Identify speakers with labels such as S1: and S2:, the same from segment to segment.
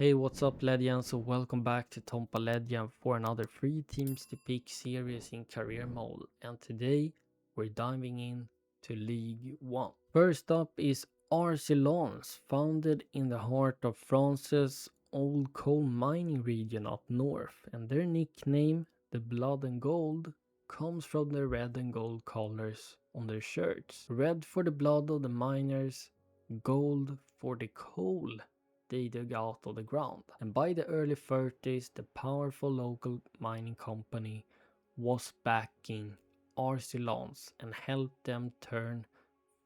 S1: Hey, what's up, Legends? So welcome back to Tompa Legend for another free teams to pick series in career mode. And today we're diving in to League 1. First up is RC Lens, founded in the heart of France's old coal mining region up north. And their nickname, the Blood and Gold, comes from the red and gold colors on their shirts. Red for the blood of the miners, gold for the coal they dug out of the ground. And by the early 30s, the powerful local mining company was backing RC Lens and helped them turn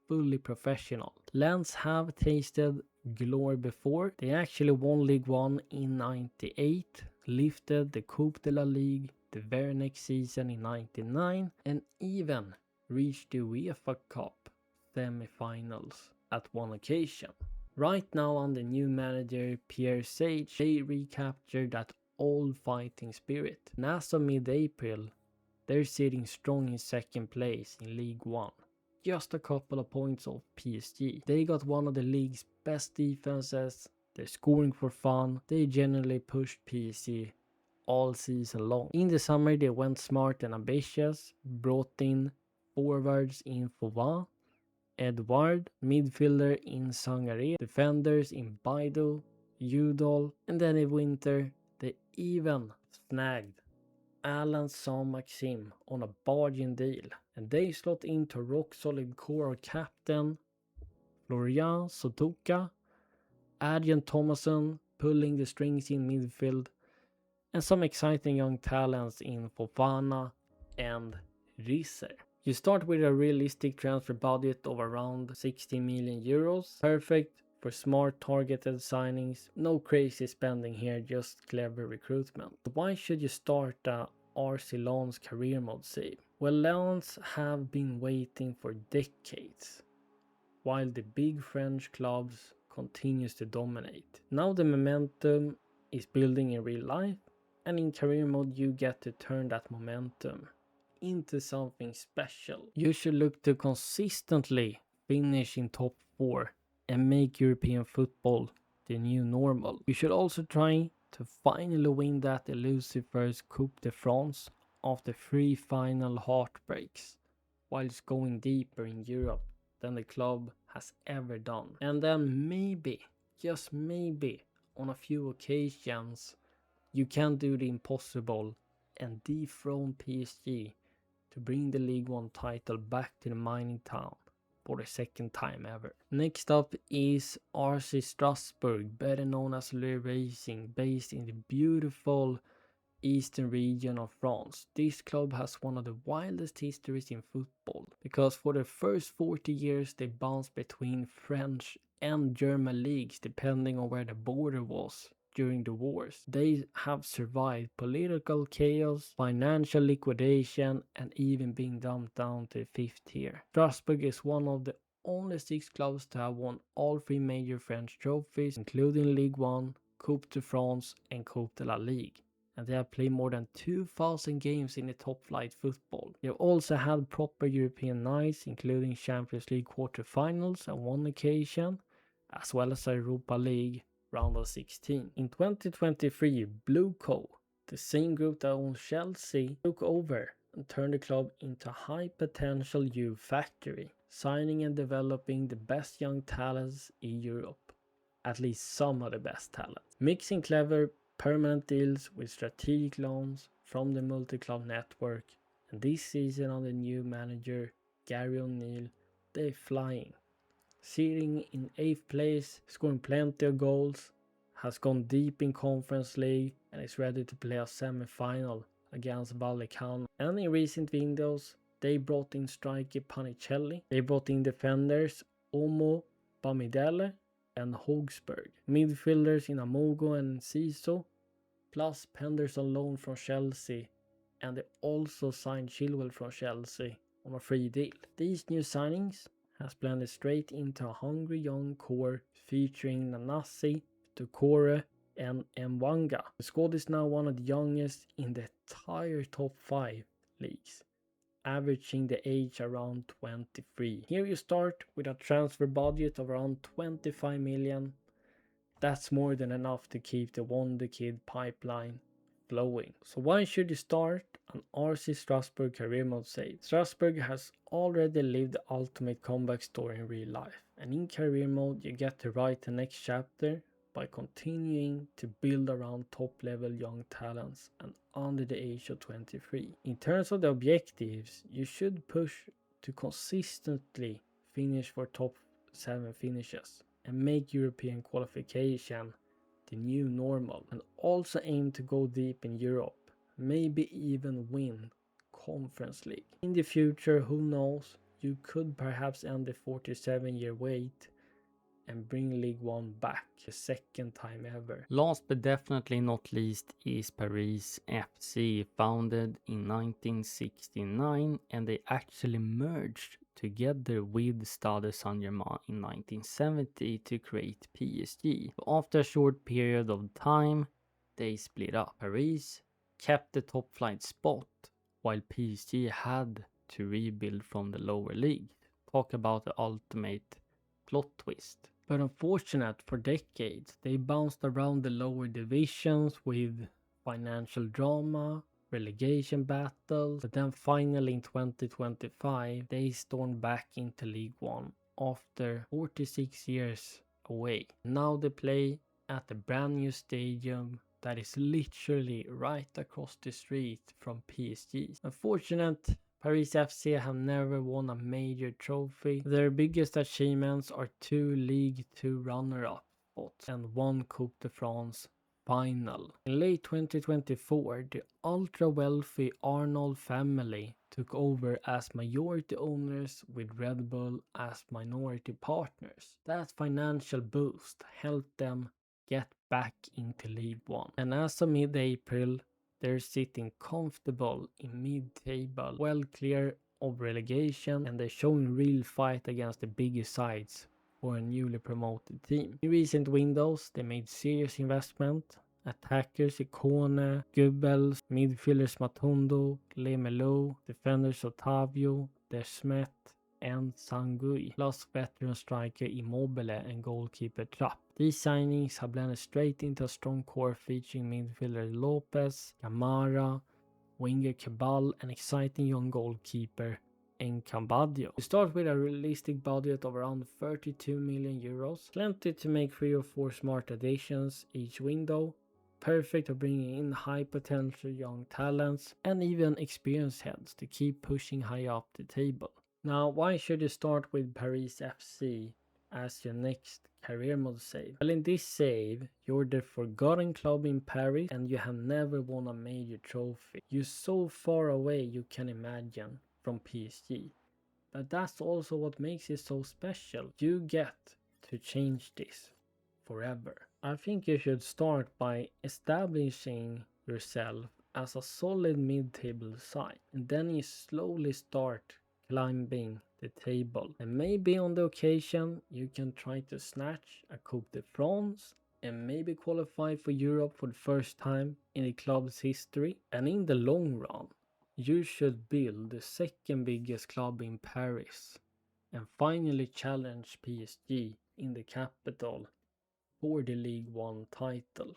S1: fully professional. Lens have tasted glory before. They actually won League 1 in 98, lifted the Coupe de la Ligue the very next season in 99, and even reached the UEFA Cup semi-finals at one occasion. Right now, under new manager Pierre Sage, they recaptured that old fighting spirit. And as of mid-April, they're sitting strong in second place in League 1. Just a couple of points off PSG. They got one of the league's best defenses, they're scoring for fun, they generally pushed PSG all season long. In the summer they went smart and ambitious, brought in forwards in Fauvin, Edouard, midfielder in Sangaré, defenders in Baidu, Udall, and then in winter they even snagged Alan Saint-Maxime on a bargain deal, and they slot into rock-solid core of captain Florian Sotoka, Adrian Thomason pulling the strings in midfield, and some exciting young talents in Fofana and Risser. You start with a realistic transfer budget of around 60 million euros, perfect for smart targeted signings, no crazy spending here, just clever recruitment. Why should you start a RC Lens career mode save? Well, Lens have been waiting for decades, while the big French clubs continues to dominate. Now the momentum is building in real life, and in career mode you get to turn that momentum into something special. You should look to consistently finish in top 4 and make European football the new normal. You should also try to finally win that elusive first Coupe de France after 3 final heartbreaks, whilst going deeper in Europe than the club has ever done. And then maybe, just maybe, on a few occasions, you can do the impossible and dethrone PSG to bring the League 1 title back to the mining town for the second time ever. Next up is RC Strasbourg, better known as Le Racing, based in the beautiful eastern region of France. This club has one of the wildest histories in football, because for the first 40 years they bounced between French and German leagues depending on where the border was during the wars. They have survived political chaos, financial liquidation, and even being dumped down to the 5th tier. Strasbourg is one of the only 6 clubs to have won all 3 major French trophies, including Ligue 1, Coupe de France, and Coupe de la Ligue. And they have played more than 2,000 games in the top flight football. They have also had proper European nights, including Champions League quarterfinals on one occasion, as well as Europa League round of 16. In 2023, Blueco, the same group that owns Chelsea, took over and turned the club into a high potential youth factory, signing and developing the best young talents in Europe, at least some of the best talents, mixing clever permanent deals with strategic loans from the multi-club network, and this season on the new manager Gary O'Neill, they're flying. Sitting in 8th place, scoring plenty of goals, has gone deep in Conference League and is ready to play a semi-final against Vallecano. And in recent windows, they brought in striker Panicelli, they brought in defenders Omo Bamidele and Hogsberg, midfielders in Amogo and Ciso, plus Penderson loan from Chelsea, and they also signed Chilwell from Chelsea on a free deal. These new signings has blended straight into a hungry young core featuring Nanasi, Tukore, and Mwanga. The squad is now one of the youngest in the entire top 5 leagues, averaging the age around 23. Here you start with a transfer budget of around 25 million. that's more than enough to keep the Wonder Kid pipeline flowing. So why should you start an RC Strasbourg career mode save? Strasbourg has already lived the ultimate comeback story in real life, and in career mode you get to write the next chapter by continuing to build around top level young talents and under the age of 23. In terms of the objectives, you should push to consistently finish for top 7 finishes and make European qualification the new normal, and also aim to go deep in Europe, maybe even win Conference League. In the future, who knows, you could perhaps end the 47-year wait and bring League One back the second time ever.
S2: Last but definitely not least is Paris FC, founded in 1969, and they actually merged together with Stade Saint-Germain in 1970 to create PSG. After a short period of time, they split up. Paris kept the top flight spot, while PSG had to rebuild from the lower league. Talk about the ultimate plot twist.
S1: But unfortunate, for decades, they bounced around the lower divisions with financial drama, relegation battles, but then finally in 2025, they stormed back into League One after 46 years away. Now they play at the brand new stadium that is literally right across the street from PSG. Unfortunate, Paris FC have never won a major trophy. Their biggest achievements are 2 League 2 runner-up spots and 1 Coupe de France final. In late 2024, the ultra-wealthy Arnold family took over as majority owners with Red Bull as minority partners. That financial boost helped them get back into League One. And as of mid-April, they're sitting comfortable in mid-table, well clear of relegation, and they're showing real fight against the biggest sides for a newly promoted team. In recent windows, they made serious investment. Attackers Ikone, Goebbels, midfielders Matondo, Lemelo, defenders Otavio, Desmet, and Sangui, plus veteran striker Immobile and goalkeeper Trapp. These signings have blended straight into a strong core featuring midfielder Lopez, Camara, winger Cabal, and exciting young goalkeeper Encabadio. You start with a realistic budget of around 32 million euros, plenty to make 3 or 4 smart additions each window, perfect for bringing in high potential young talents and even experienced heads to keep pushing high up the table. Now, why should you start with Paris FC as your next career mode save? Well, in this save, you're the forgotten club in Paris and you have never won a major trophy. You're so far away you can imagine from PSG. But that's also what makes it so special. You get to change this forever. I think you should start by establishing yourself as a solid mid-table side, and then you slowly start climbing the table, and maybe on the occasion you can try to snatch a Coupe de France and maybe qualify for Europe for the first time in the club's history. And in the long run, you should build the second biggest club in Paris and finally challenge PSG in the capital for the League One title.